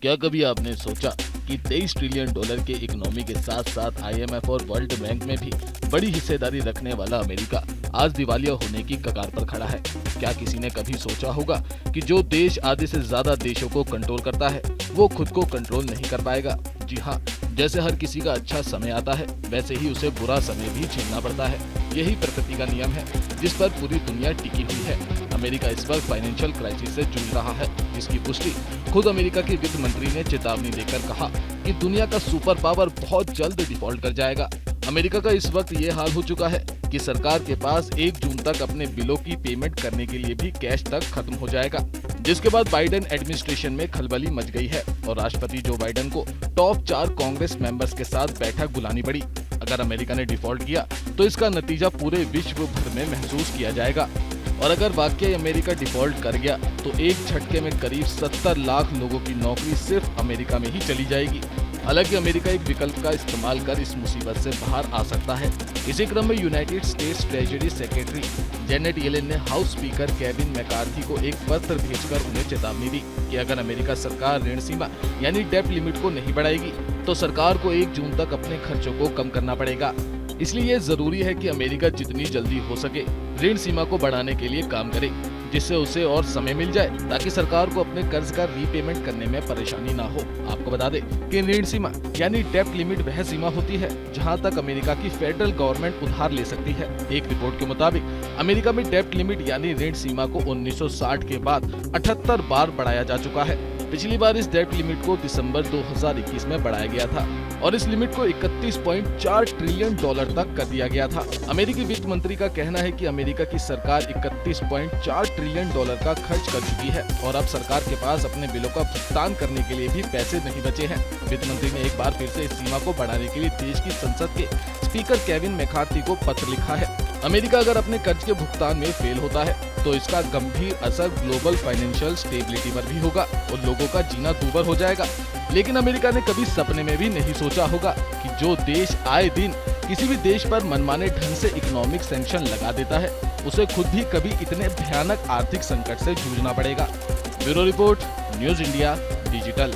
क्या कभी आपने सोचा कि 23 ट्रिलियन डॉलर के इकोनॉमी के साथ साथ आईएमएफ और वर्ल्ड बैंक में भी बड़ी हिस्सेदारी रखने वाला अमेरिका आज दिवालिया होने की कगार पर खड़ा है। क्या किसी ने कभी सोचा होगा कि जो देश आधे से ज्यादा देशों को कंट्रोल करता है वो खुद को कंट्रोल नहीं कर पाएगा। जी हाँ, जैसे हर किसी का अच्छा समय आता है वैसे ही उसे बुरा समय भी झेलना पड़ता है। यही प्रकृति का नियम है जिस पर पूरी दुनिया टिकी हुई है। अमेरिका इस वक्त फाइनेंशियल क्राइसिस से जूझ रहा है, जिसकी पुष्टि खुद अमेरिका के वित्त मंत्री ने चेतावनी देकर कहा कि दुनिया का सुपर पावर बहुत जल्द डिफॉल्ट कर जाएगा। अमेरिका का इस वक्त ये हाल हो चुका है कि सरकार के पास 1 जून तक अपने बिलों की पेमेंट करने के लिए भी कैश तक खत्म हो जाएगा, जिसके बाद बाइडेन एडमिनिस्ट्रेशन में खलबली मच गई है और राष्ट्रपति जो बाइडेन को टॉप 4 कांग्रेस मेंबर्स के साथ बैठक बुलानी पड़ी। अगर अमेरिका ने डिफॉल्ट किया तो इसका नतीजा पूरे विश्व भर में महसूस किया जाएगा और अगर वाकई अमेरिका डिफॉल्ट कर गया तो एक झटके में करीब 70 लाख लोगों की नौकरी सिर्फ अमेरिका में ही चली जाएगी। हालांकि अमेरिका एक विकल्प का इस्तेमाल कर इस मुसीबत से बाहर आ सकता है। इसी क्रम में United states treasury secretary Janet Yellen ने हाउस स्पीकर केविन मैकार्थी को एक पत्र भेजकर उन्हें चेतावनी दी कि अगर अमेरिका सरकार ऋण सीमा यानी डेब्ट लिमिट को नहीं बढ़ाएगी तो सरकार को 1 जून तक अपने खर्चों को कम करना पड़ेगा। इसलिए ये जरूरी है कि अमेरिका जितनी जल्दी हो सके ऋण सीमा को बढ़ाने के लिए काम करे, जिससे उसे और समय मिल जाए ताकि सरकार को अपने कर्ज का रीपेमेंट करने में परेशानी ना हो। आपको बता दें कि ऋण सीमा यानी डेब्ट लिमिट वह सीमा होती है जहां तक अमेरिका की फेडरल गवर्नमेंट उधार ले सकती है। एक रिपोर्ट के मुताबिक अमेरिका में डेब्ट लिमिट यानी ऋण सीमा को 1960 के बाद 78 बार बढ़ाया जा चुका है। पिछली बार इस डेब्ट लिमिट को दिसंबर 2021 में बढ़ाया गया था और इस लिमिट को 31.4 ट्रिलियन डॉलर तक कर दिया गया था। अमेरिकी वित्त मंत्री का कहना है कि अमेरिका की सरकार 31.4 ट्रिलियन डॉलर का खर्च कर चुकी है और अब सरकार के पास अपने बिलों का भुगतान करने के लिए भी पैसे नहीं बचे हैं। वित्त मंत्री ने एक बार फिर से इस सीमा को बढ़ाने के लिए देश की संसद के स्पीकर केविन मैकार्थी को पत्र लिखा है। अमेरिका अगर अपने कर्ज के भुगतान में फेल होता है तो इसका गंभीर असर ग्लोबल फाइनेंशियल स्टेबिलिटी पर भी होगा और लोगों का जीना दूभर हो जाएगा। लेकिन अमेरिका ने कभी सपने में भी नहीं सोचा होगा कि जो देश आए दिन किसी भी देश पर मनमाने ढंग से इकोनॉमिक सैंक्शन लगा देता है उसे खुद भी कभी इतने भयानक आर्थिक संकट से जूझना पड़ेगा। Bureau report, news India digital.